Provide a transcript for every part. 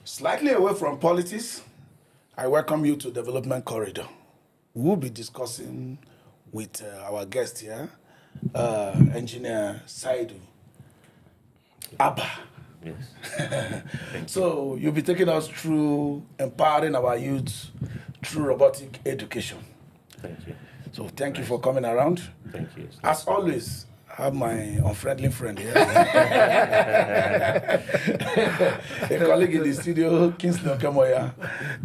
Slightly away from politics, I welcome you to Development Corridor. We'll be discussing with our guest here, Engineer Saidu Abba. Yes. So you'll be taking us through empowering our youth through robotic education. Thank you. So thank you for coming around. Thank you. As always, I have my unfriendly friend here. A colleague in the studio, Kingsley Okamoya.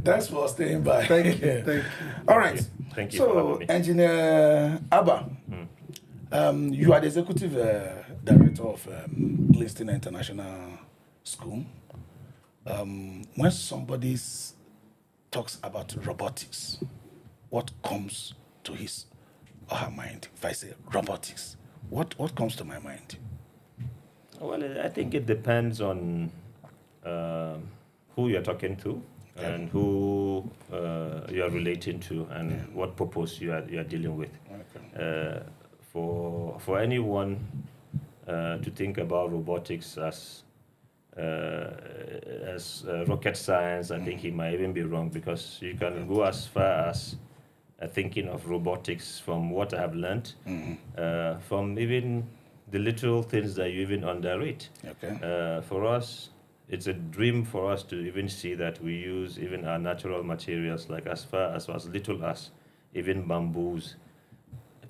Thanks for staying by. Thank you. Thank you. All right. Thank you for So, having me. Engineer Abba, you are the executive director of Liston International School. When somebody talks about robotics, what comes to his or her mind? If I say robotics, what comes to my mind? Well, I think it depends on who you're talking to and who you are relating to and what purpose you are dealing with. Okay. For anyone to think about robotics as rocket science, I think he might even be wrong, because you can go as far as thinking of robotics from what I have learned, from even the little things that you even underrate. Okay. For us, it's a dream for us to even see that we use even our natural materials, like as far as little as even bamboos,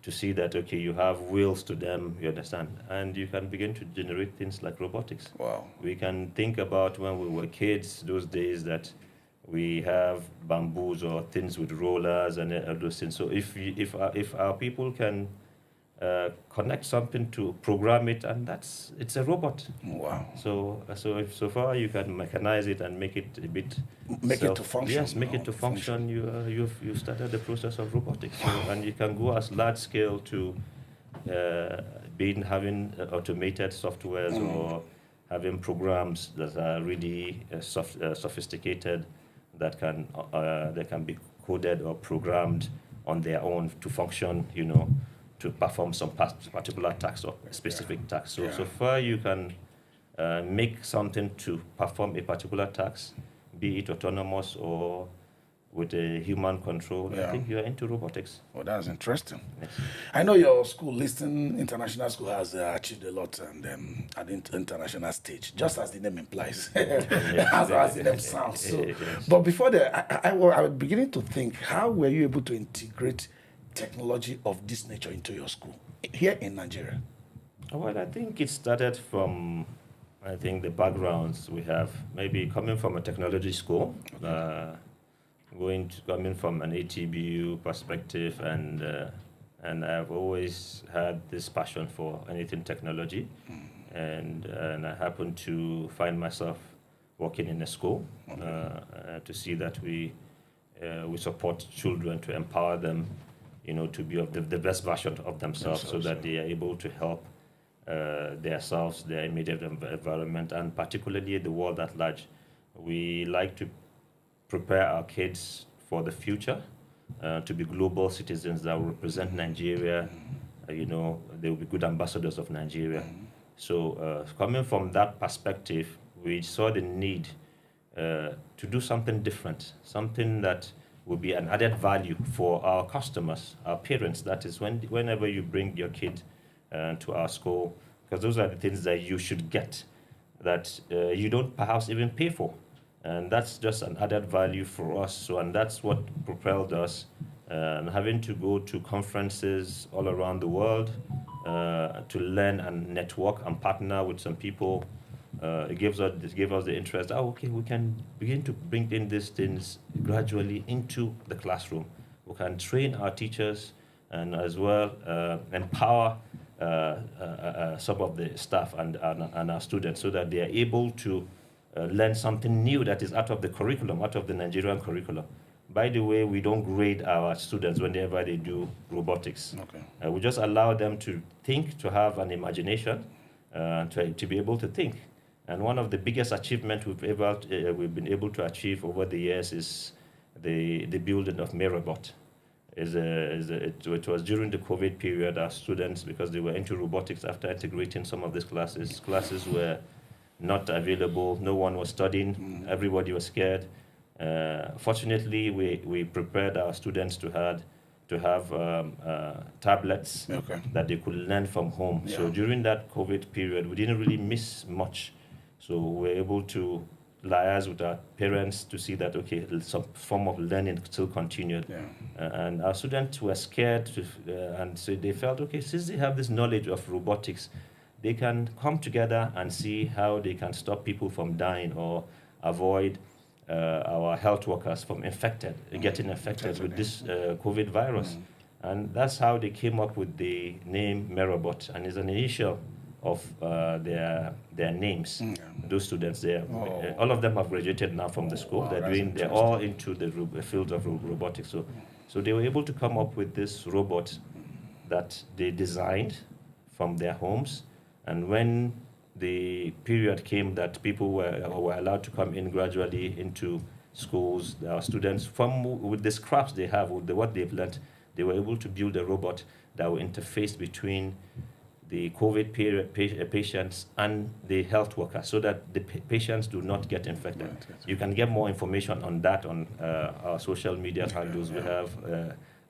to see that, okay, you have wheels to them, you understand, and you can begin to generate things like robotics. Wow. We can think about when we were kids, those days, that we have bamboos or things with rollers and those things. So if our people can connect something to program it, and it's a robot. Wow. So if so far you can mechanize it and make it a bit It to function. Yes, make it to function. You started the process of robotics, and you can go as large scale to having automated softwares or having programs that are really sophisticated, that can be coded or programmed on their own to function, to perform some particular task or specific task. So far you can make something to perform a particular task, be it autonomous or with a human control. I think you are into robotics. Well, that's interesting. Yes. I know your school, Liston International School, has achieved a lot at the international stage, just as the name implies, as the name sounds. So, Yes. But before that, I was beginning to think, how were you able to integrate technology of this nature into your school here in Nigeria? Well, I think it started from, the backgrounds we have. Maybe coming from a technology school, coming from an ATBU perspective, and I've always had this passion for anything technology, and I happened to find myself working in a school to see that we support children, to empower them, to be of the best version of themselves, so that they are able to help themselves, their immediate environment, and particularly the world at large. We like to prepare our kids for the future, to be global citizens that will represent Nigeria. They will be good ambassadors of Nigeria. So coming from that perspective, we saw the need to do something different, something that will be an added value for our customers, our parents. That is, whenever you bring your kid to our school, because those are the things that you should get, that you don't perhaps even pay for. And that's just an added value for us. So, and that's what propelled us, and having to go to conferences all around the world to learn and network and partner with some people. It gave us the interest. We can begin to bring in these things gradually into the classroom. We can train our teachers and as well empower some of the staff and our students, so that they are able to learn something new that is out of the curriculum, out of the Nigerian curriculum. By the way, we don't grade our students whenever they do robotics. Okay. We just allow them to think, to have an imagination, to be able to think. And one of the biggest achievements we've been able to achieve over the years is the building of Merobot. It was during the COVID period. Our students, because they were into robotics, after integrating some of these classes were not available. No one was studying. Everybody was scared. Fortunately, we prepared our students to have tablets that they could learn from home. Yeah. So during that COVID period, we didn't really miss much. So we were able to liaise with our parents to see that, okay, some form of learning still continued. Yeah. And our students were scared, and so they felt, okay, since they have this knowledge of robotics, they can come together and see how they can stop people from dying or avoid our health workers from getting infected with this COVID virus. And that's how they came up with the name Merobot, and it's an initial of their names. Those students there, all of them have graduated now from the school. They're all into the field of robotics. So they were able to come up with this robot that they designed from their homes. And when the period came that people were allowed to come in gradually into schools, our students, with the scraps they have, with what they've learned, they were able to build a robot that will interface between the COVID patients and the health workers, so that the patients do not get infected. Right. You can get more information on that on our social media handles. We have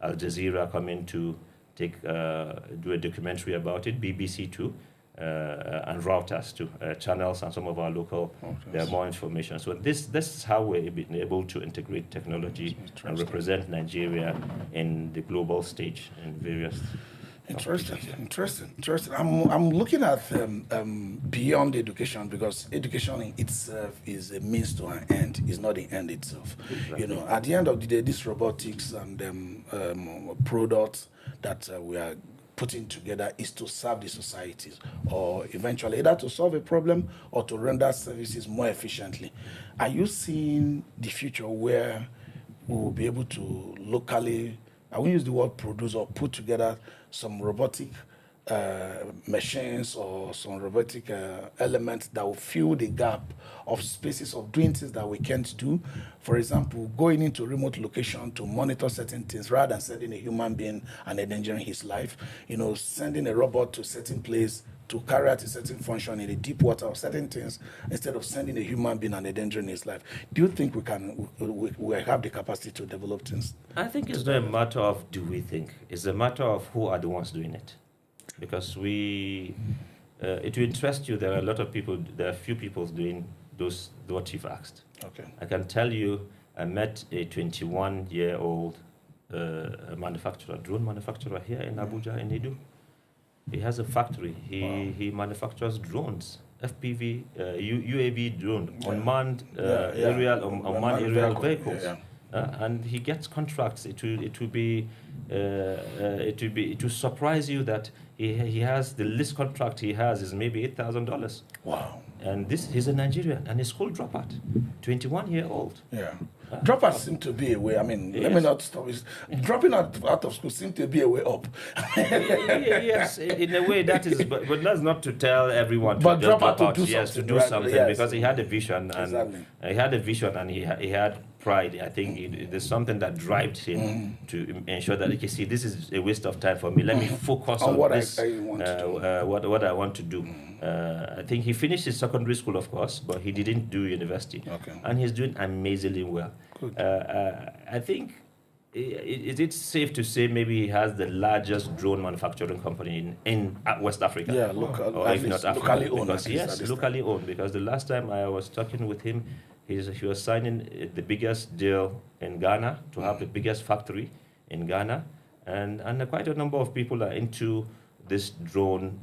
Al Jazeera coming to do a documentary about it, BBC too, and Routers too, channels and some of our local. There are more information. So this is how we're able to integrate technology and represent Nigeria in the global stage in various. Interesting. I'm looking at beyond education, because education in itself is a means to an end. It's not the end itself. Exactly. You know, at the end of the day, this robotics and products that we are putting together is to serve the societies, or eventually either to solve a problem or to render services more efficiently. Are you seeing the future where we will be able to locally, I won't use the word produce, or put together some robotic machines or some robotic elements that will fill the gap of spaces of doing things that we can't do? For example, going into remote location to monitor certain things rather than sending a human being and endangering his life. You know, sending a robot to a certain place to carry out a certain function in the deep water or certain things, instead of sending a human being and endangering his life. Do you think we have the capacity to develop things? I think it's not a matter of do we think. It's a matter of who are the ones doing it. Because it will interest you, there are a few people doing what you've asked. Okay. I can tell you, I met a 21-year-old drone manufacturer here in Abuja, in Edo. He has a factory. He manufactures drones, FPV, UAV drone, unmanned aerial vehicles. And he gets contracts. It will surprise you that he has the least contract he has is maybe $8,000. Wow. And he's a Nigerian and he's school dropout, 21-year-old. Yeah. Dropouts seem to be a way. I mean, yes. Let me not stop. Dropping out of school seems to be a way up. Yes, in a way that is, but that's not to tell everyone but to drop out. To do yes, something, to do right? something, yes. Because he had a vision, and exactly. he had pride. I think there's something that drives him to ensure that, okay, see, this is a waste of time for me. Let me focus on what this, what I want to do. I think he finished his secondary school, of course, but he didn't do university. Okay. And he's doing amazingly well. Good. I think, is it safe to say maybe he has the largest drone manufacturing company in West Africa? Yeah, local, or if not Africa. Locally owned. Because, yes, locally owned. Because the last time I was talking with him, he was signing the biggest deal in Ghana to have the biggest factory in Ghana. And quite a number of people are into this drone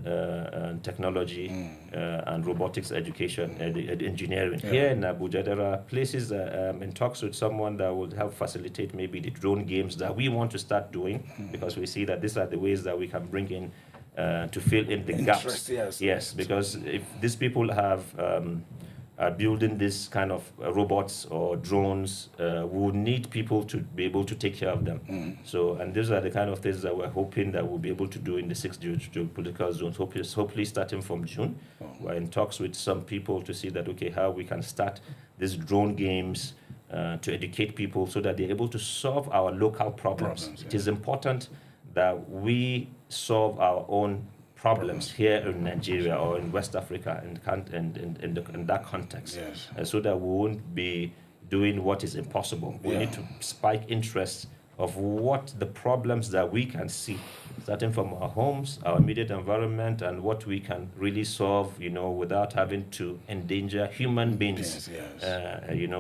technology and robotics education, engineering. Yeah. Here in Abuja, there are places in talks with someone that will help facilitate maybe the drone games that we want to start doing, because we see that these are the ways that we can bring in to fill in the gaps. Yes, because if these people are building this kind of robots or drones, we will need people to be able to take care of them. So, and these are the kind of things that we're hoping that we'll be able to do in the 6 geopolitical zones, hopefully starting from June. We're in talks with some people to see that, okay, how we can start these drone games to educate people so that they're able to solve our local problems. It is important that we solve our own problems here in Nigeria or in West Africa in that context. Yes. So that we won't be doing what is impossible. We need to spike interest of what the problems that we can see, starting from our homes, our immediate environment, and what we can really solve, without having to endanger human beings,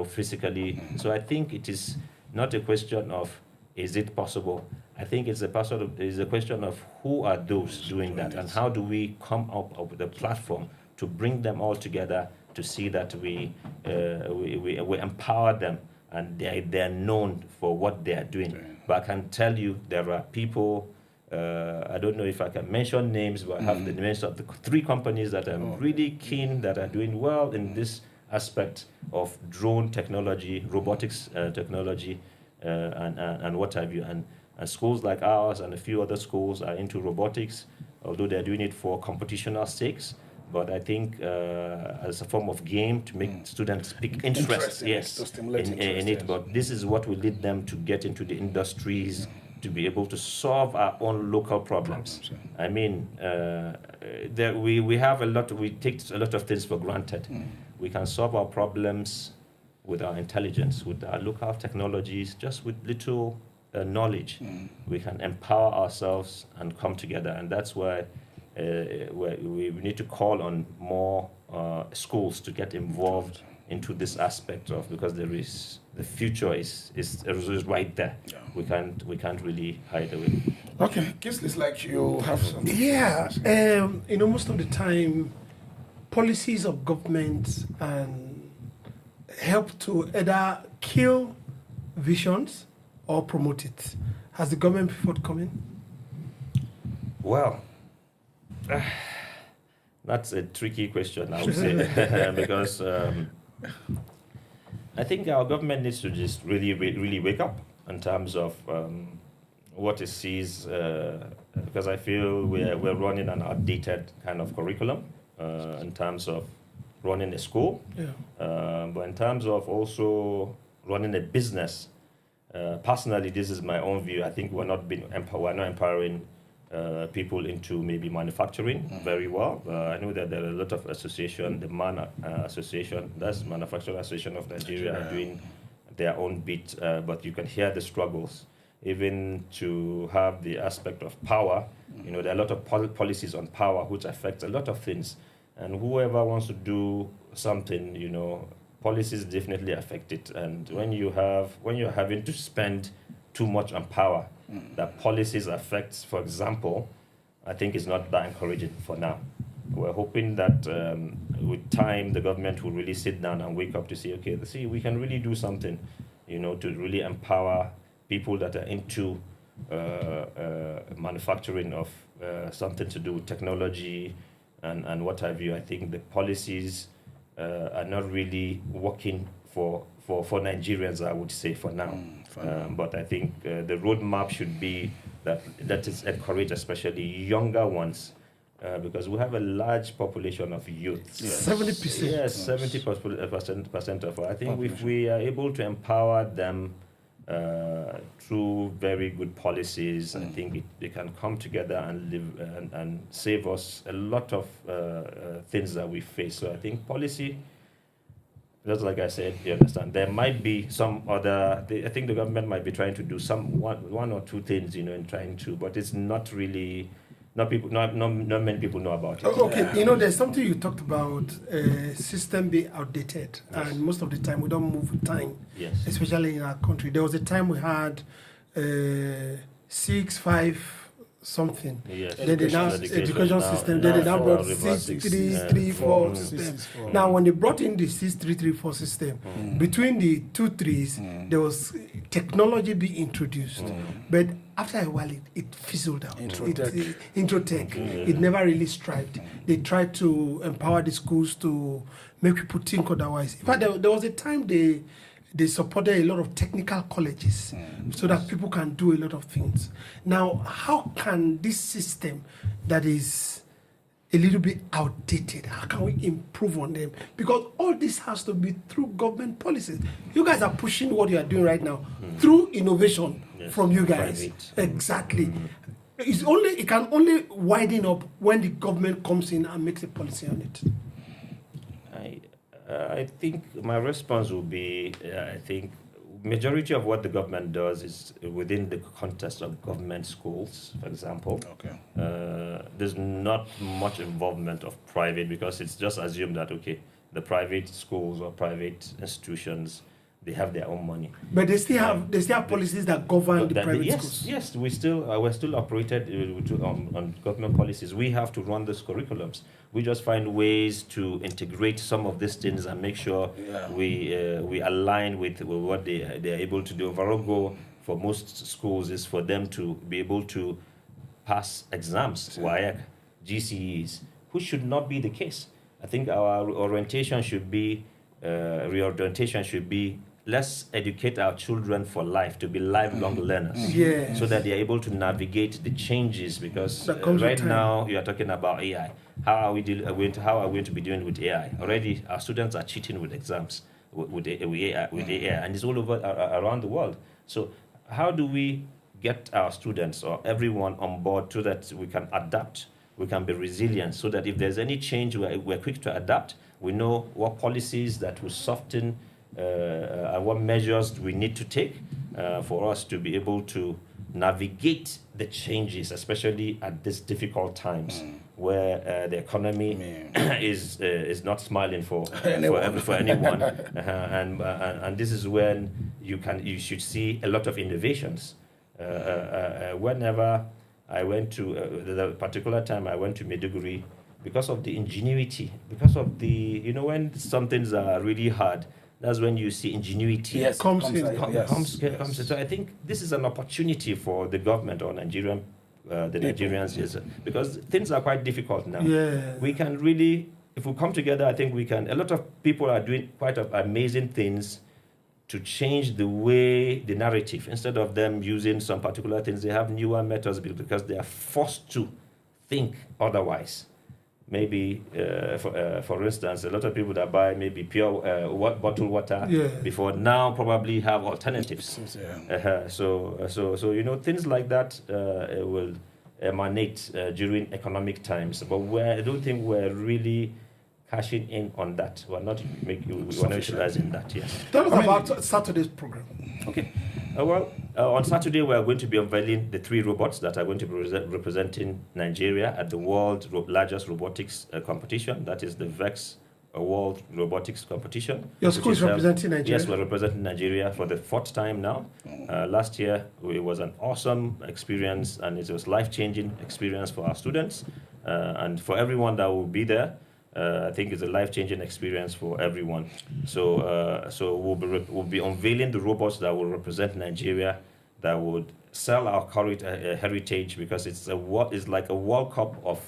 physically. So I think it is not a question of is it possible. I think it's a question of who are those doing that, and how do we come up with a platform to bring them all together to see that we empower them and they're known for what they are doing. But I can tell you there are people, I don't know if I can mention names, but I have the names of the 3 companies that I'm really keen that are doing well in this aspect of drone technology, robotics technology, and what have you. And schools like ours and a few other schools are into robotics, although they're doing it for competitional stakes. But I think as a form of game to make students pick interest, to stimulate in it. But this is what will lead them to get into the industries, to be able to solve our own local problems. I mean, we have we take a lot of things for granted. We can solve our problems with our intelligence, with our local technologies, just with little knowledge. We can empower ourselves and come together, and that's why we need to call on more schools to get involved into this aspect of, because the future is right there. We can't really hide away. Okay, it's like you have something. Yeah, most of the time, policies of government help to either kill visions or promote it. Has the government been forthcoming? Well, that's a tricky question, I would say, because I think our government needs to just really wake up in terms of what it sees, because I feel we're running an outdated kind of curriculum in terms of running a school, but in terms of also running a business. Personally, this is my own view. I think we're not empowering people into maybe manufacturing very well. I know that there are a lot of associations, the MAN Association, that's Manufacturing Association of Nigeria, are doing their own bit, but you can hear the struggles. Even to have the aspect of power, there are a lot of policies on power which affect a lot of things. And whoever wants to do something, policies definitely affect it. And when you're having to spend too much on power, that policies affects, for example, I think is not that encouraging for now. We're hoping that with time, the government will really sit down and wake up to say, okay, we can really do something, to really empower people that are into manufacturing of something to do with technology and what have you. I think the policies are not really working for Nigerians, I would say, for now. But I think the roadmap should be that is encourage especially younger ones, because we have a large population of youth. 70%. Yes, 70% of. I think if we are able to empower them through very good policies, I think they can come together and live and save us a lot of things that we face. So I think policy, just like I said, you understand, there might be some other, I think the government might be trying to do one or two things, in trying to, but it's not really, not many people know about it. Okay, there's something you talked about, system being outdated, and most of the time we don't move with time, especially in our country. There was a time we had 6, 5, something. Then they now education system. Then they now brought 6-3-3-4 system. Now, when they brought in the 6-3-3-4 system, between the 2 threes, there was technology being introduced. But after a while, it fizzled out. Introtech. It never really strived. They tried to empower the schools to make people think otherwise. In fact, there was a time they supported a lot of technical colleges so that people can do a lot of things. Now, how can this system that is a little bit outdated, how can we improve on them? Because all this has to be through government policies. You guys are pushing what you are doing right now through innovation from you guys. Private. Exactly. It can only widen up when the government comes in and makes a policy on it. I think my response will be, I think majority of what the government does is within the context of government schools, for example. Okay. There's not much involvement of private because it's just assumed that, okay, the private schools or private institutions, they have their own money. But they still have policies that govern the private schools. Yes, we're still operated on government policies. We have to run those curriculums. We just find ways to integrate some of these things and make sure we align with what they are able to do. Overall goal for most schools is for them to be able to pass exams, WAEC, GCEs, which should not be the case. I think our reorientation should be let's educate our children for life, to be lifelong learners, so that they are able to navigate the changes. Because right now you are talking about AI. How are we going to be dealing with AI? Already, our students are cheating with exams with AI, and it's all over around the world. So, how do we get our students or everyone on board so that we can adapt, we can be resilient, so that if there's any change, we're quick to adapt. We know what policies that will soften. What measures we need to take for us to be able to navigate the changes, especially at these difficult times where the economy is not smiling for anyone, and this is when you should see a lot of innovations. Whenever I went to the particular time I went to Maiduguri, because of the ingenuity, because of the when some things are really hard. That's when you see ingenuity comes. So I think this is an opportunity for the government or Nigerian, the Nigerians, because things are quite difficult now. We can really, if we come together, I think we can. A lot of people are doing quite amazing things to change the way, the narrative. Instead of them using some particular things, they have newer methods because they are forced to think otherwise. Maybe, for instance, a lot of people that buy maybe pure bottled water before now probably have alternatives. So things like that will emanate during economic times. But I don't think we're really cashing in on that. We're not utilizing that. Yes. Tell us about Saturday's program. Okay. On Saturday, we are going to be unveiling the 3 robots that are going to be representing Nigeria at the world's largest robotics competition. That is the VEX World Robotics Competition. Your school is representing Nigeria? Yes, we're representing Nigeria for the 4th time now. Last year, it was an awesome experience, and it was life-changing experience for our students and for everyone that will be there. I think it's a life-changing experience for everyone. So we'll be unveiling the robots that will represent Nigeria, that would sell our heritage, because it's like a World Cup of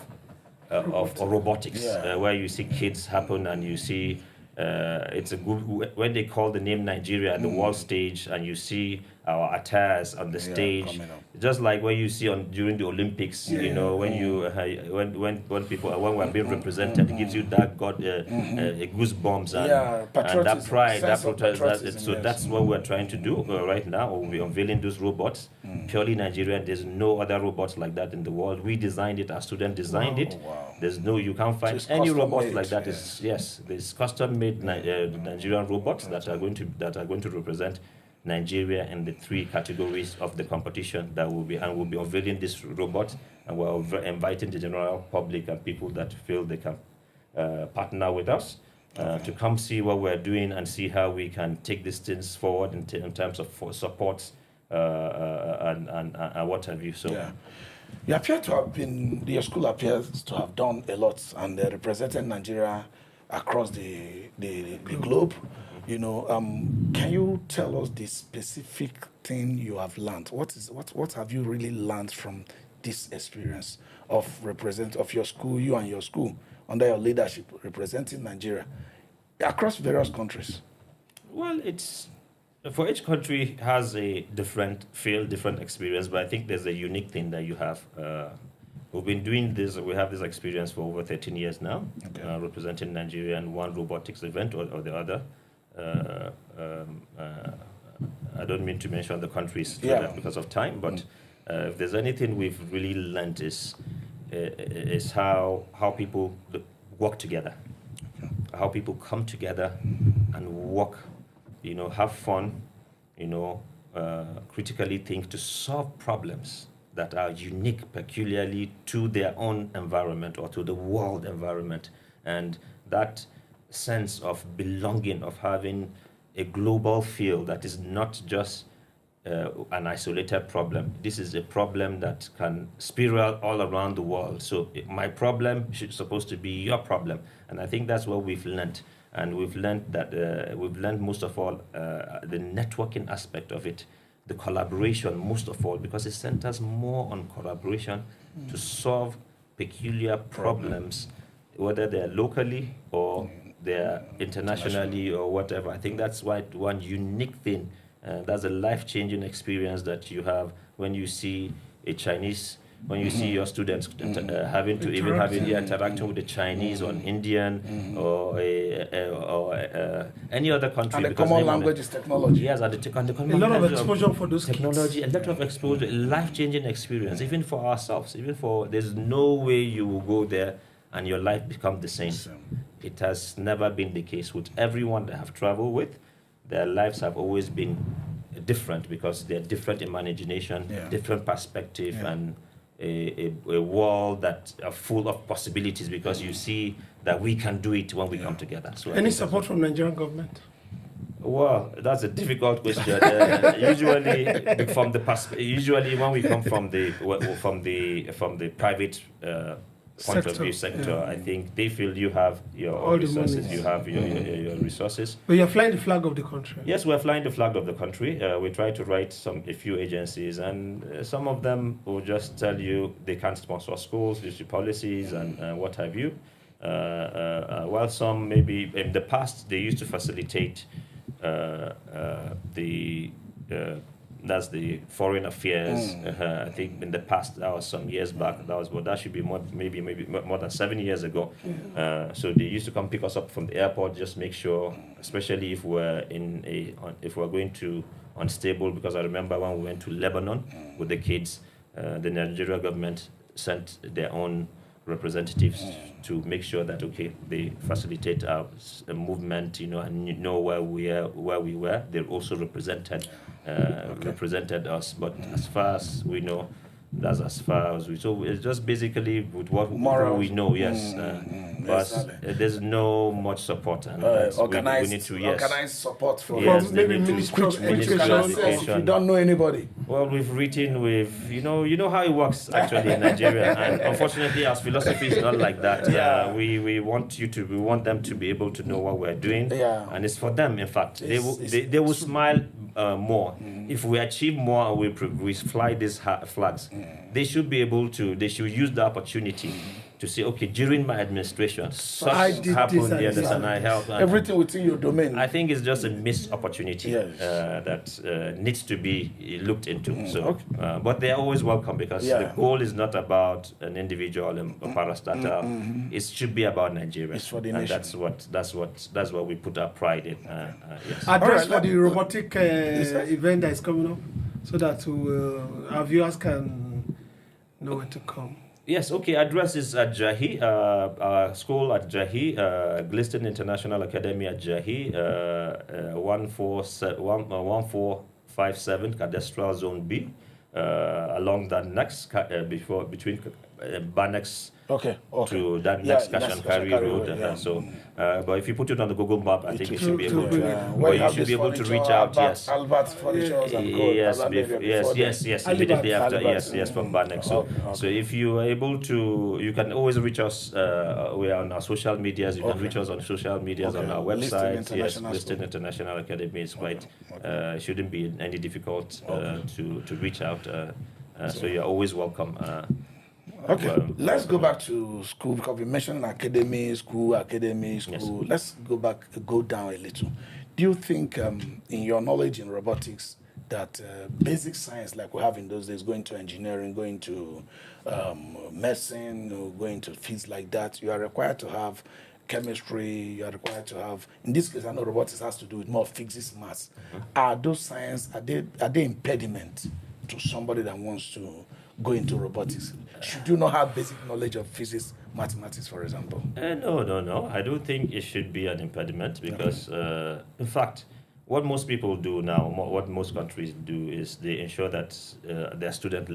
robotics, where you see kids happen and you see it's a good when they call the name Nigeria at the world stage, and you see our attires on the stage, just like what you see during the Olympics. When we're being represented, it gives you that goosebumps and that pride, that's what we're trying to do right now. We'll be unveiling those robots, purely Nigerian. There's no other robots like that in the world. We designed it. Our student designed it. You can't find any robots like that. There's custom-made Nigerian robots that are going to represent Nigeria in the 3 categories of the competition we'll be unveiling this robot, and we're inviting the general public and people that feel they can partner with us to come see what we're doing and see how we can take these things forward in terms of support and what have you. So your school appears to have done a lot, and they represented Nigeria across the globe. Can you tell us the specific thing you have learned? What have you really learned from this experience of your school, you and your school, under your leadership, representing Nigeria across various countries? Well, it's for each country has a different feel, different experience, but I think there's a unique thing that you have. We've been doing this. We have this experience for over 13 years now, representing Nigeria in one robotics event or the other. I don't mean to mention the countries because of time, but if there's anything we've really learned is how people work together, how people come together and work, have fun, critically think to solve problems that are unique peculiarly to their own environment or to the world environment. And that sense of belonging, of having a global feel that is not just an isolated problem. This is a problem that can spiral all around the world. So my problem is supposed to be your problem. And I think that's what we've learned. And we've learned that we've learned most of all the networking aspect of it, the collaboration most of all, because it centers more on collaboration to solve peculiar problems, whether they're locally or they're internationally or whatever. I think that's one unique thing. That's a life-changing experience that you have when you see a Chinese, when you see your students having to interacting with the Chinese or an Indian or any other country. And the common language is technology. Yes, and the common a lot of exposure for those technology, kids. a lot of exposure, a life-changing experience, even for ourselves. There's no way you will go there and your life becomes the same. It has never been the case with everyone that I have traveled with. Their lives have always been different because they're different imagination, different perspective, and a world that are full of possibilities because you see that we can do it when we come together. So any support from Nigerian government? Well, that's a difficult question. Usually when we come from the private point of view sector, I think they feel you have your own resources, you have your resources. But you're flying the flag of the country. Yes, we're flying the flag of the country. We try to write a few agencies, and some of them will just tell you they can't sponsor schools due to policies and what have you. While some maybe in the past they used to facilitate that's the foreign affairs. I think in the past, that was some years back. That should be maybe more than 7 years ago. So they used to come pick us up from the airport, just make sure, especially if we're going to unstable. Because I remember when we went to Lebanon with the kids, the Nigerian government sent their own representatives to make sure that they facilitate our movement, and where we were. They also represented us, but as far as we know, that's as far as we. So it's just basically with what we know. Yes, but there's no much support, and we need to organize support from maybe Ministry of Education. If you don't know anybody, well, you know how it works actually in Nigeria, and unfortunately, our philosophy is not like that. We want them to be able to know what we're doing, and it's for them. In fact, they will smile more if we achieve more and we fly these flags. They should be able to. They should use the opportunity to say, during my administration, such happened, and I helped. Everything within your domain. I think it's just a missed opportunity that needs to be looked into. But they are always welcome because the goal is not about an individual, a parastatal. It should be about Nigeria. It's for the nation. That's what we put our pride in. Address for the robotic event that is coming up, so that our viewers can know where to come. Yes, address is at Jahi, school at Jahi, Gliston International Academy at Jahi, 1457 Cadastral Zone B, along that next, between Banex to that next Cash and Carry Road. But if you put it on the Google map, I think you should be able to. But you should be able to reach out. Yes. Albert's Furnitures and Yes. Immediately after. Yes, from Banex. So if you are able to, you can always reach us. We are on our social medias. You can reach us on social medias on our website. Yes, Gliston International Academy is quite. Shouldn't be any difficult to reach out. So you're always welcome. Let's go back to school because we mentioned academy, school. Yes. Let's go down a little. Do you think, in your knowledge in robotics, that basic science like we have in those days, going to engineering, going to medicine, going to fields like that, you are required to have chemistry, you are required to have, in this case, I know robotics has to do with more physics, maths. Are those science, are they impediment to somebody that wants to go into robotics? Should you not have basic knowledge of physics, mathematics, for example? No. I don't think it should be an impediment because, in fact, what most people do now, what most countries do is they ensure that their students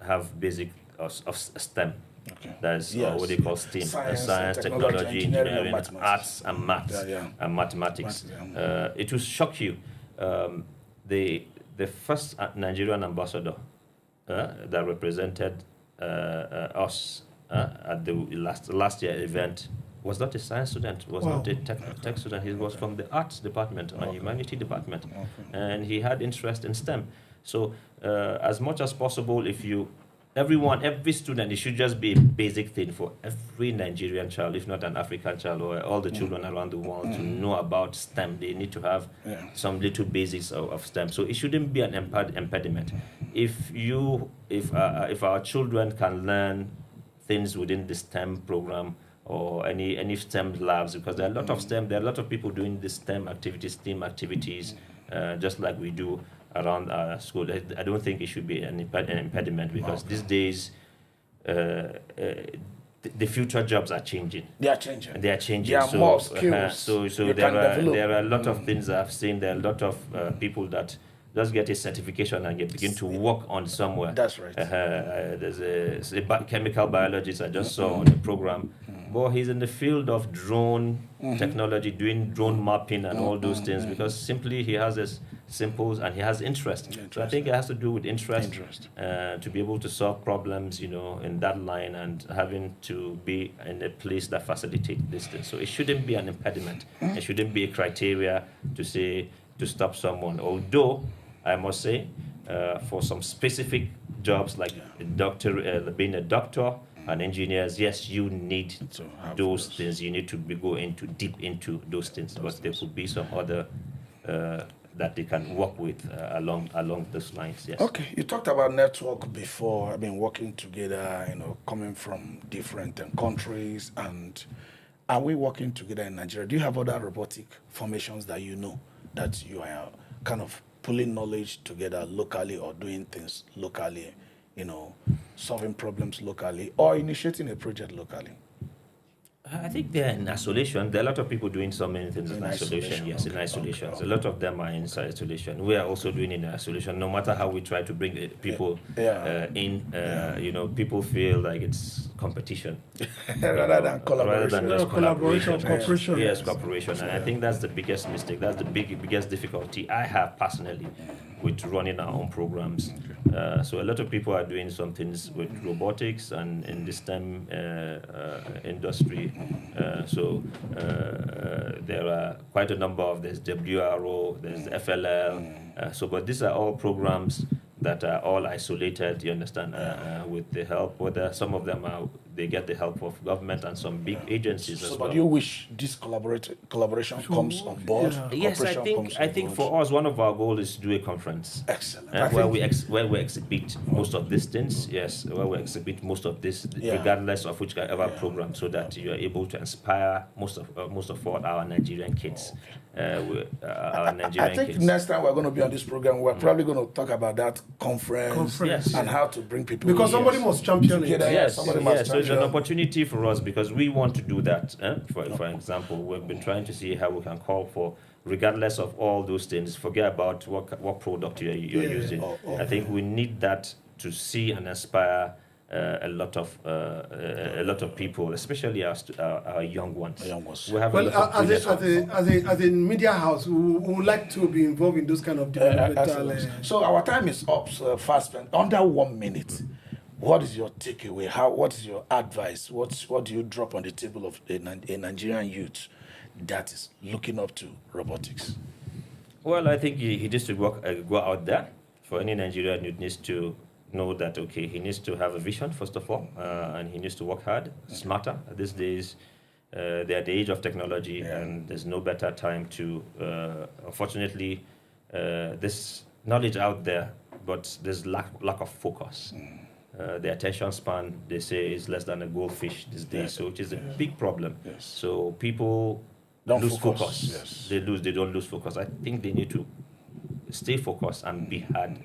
have basic of STEM. Okay. That's what they call STEAM: science, technology, engineering, arts, and maths, and mathematics. It will shock you. The first Nigerian ambassador that represented us at the last year event was not a science student, was not a tech student. He was from the arts department and humanity department, and he had interest in STEM. So, as much as possible, every student, it should just be a basic thing for every Nigerian child, if not an African child, or all the children around the world to know about STEM. They need to have some little basics of STEM. So it shouldn't be an impediment. If our children can learn things within the STEM program or any STEM labs, because there are a lot of STEM, there are a lot of people doing the STEM activities, just like we do around our school. I don't think it should be an impediment because these days the future jobs are changing. They are changing. There are more skills. So there are a lot of things I've seen. There are a lot of people that just get a certification and begin to work on somewhere. That's right. There's a chemical biologist I just saw on the program. But he's in the field of drone technology, doing drone mapping and all those things because simply he has this and he has interest. So I think it has to do with interest. To be able to solve problems, in that line and having to be in a place that facilitates this thing. So it shouldn't be an impediment. It shouldn't be a criteria to stop someone. Although I must say, for some specific jobs like being a doctor and engineers, yes, you need those things. You need to go deep into those things. But there could be some other that they can work with along those lines. Yes. Okay, you talked about network before. I mean, working together. Coming from different countries, and are we working together in Nigeria? Do you have other robotic formations that that you are kind of pulling knowledge together locally or doing things locally? Solving problems locally or initiating a project locally? I think they're in isolation. There are a lot of people doing so many things in isolation. Yes, in isolation. Okay. A lot of them are in isolation. We are also doing it in isolation. No matter how we try to bring people in, people feel like it's competition rather than collaboration. Just collaboration, cooperation. Yes, cooperation. And I think that's the biggest mistake. That's the biggest difficulty I have personally with running our own programs. So a lot of people are doing some things with robotics and in the STEM industry. There are quite a number of, there's WRO, there's FLL. But these are all programs that are all isolated, you understand, with the help, whether some of them they get the help of government and some big agencies as well. But you wish this collaboration comes on board? Yes, I think for us, one of our goals is to do a conference. Excellent. Where we exhibit most of these things, where we exhibit most of this, regardless of whichever program, so that you are able to inspire most of all our Nigerian kids. I think next time we're going to be on this program, we're probably going to talk about that conference. And how to bring people because somebody must champion it. So it's an opportunity for us because we want to do that. For example, we've been trying to see how we can call for, regardless of all those things, forget about what product you're using. I think we need that to see and inspire a lot of people, especially our young ones. We have as a media house, we would like to be involved in those kind of developmental. So our time is up fast spent. Under 1 minute. What is your takeaway? What is your advice? What do you drop on the table of a Nigerian youth that is looking up to robotics? Well, I think he needs to go out there. For any Nigerian youth, needs to know that he needs to have a vision first of all, and he needs to work hard, smarter. These days, they're at the age of technology, and there's no better time to. Unfortunately, there's knowledge out there, but there's lack of focus. The attention span, they say, is less than a goldfish these days, so which is a big problem. So people lose focus. They don't lose focus. I think they need to stay focused and be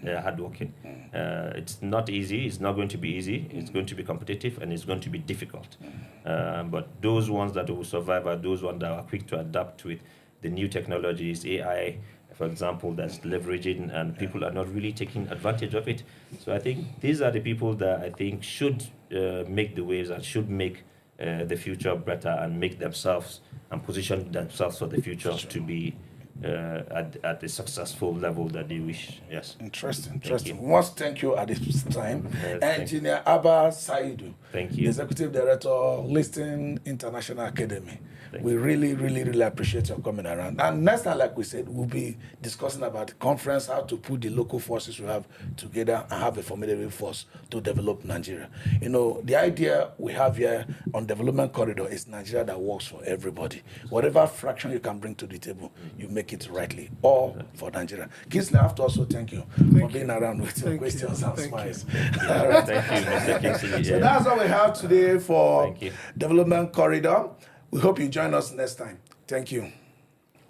hardworking. It's not easy. It's not going to be easy. It's going to be competitive and it's going to be difficult. But those ones that will survive are those ones that are quick to adapt with the new technologies, AI, for example, that's leveraging, and people are not really taking advantage of it. So I think these are the people that I think should make the waves and should make the future better and make themselves and position themselves for the future to be at the successful level that they wish. Yes. Interesting. Once thank you at this time. Engineer Abba Saidu. Thank you. Executive Director, Listing International Academy. We really appreciate your coming around. And next time, like we said, we'll be discussing about the conference, how to put the local forces we have together and have a formidable force to develop Nigeria. You know, the idea we have here on Development Corridor is Nigeria that works for everybody. Whatever fraction you can bring to the table, you make it rightly, all for Nigeria. Kingsley, I have to also thank you for being around with your questions and smiles. All right. Thank you, Mr. Kingsley. So that's all we have today for Development Corridor. We hope you join us next time. Thank you.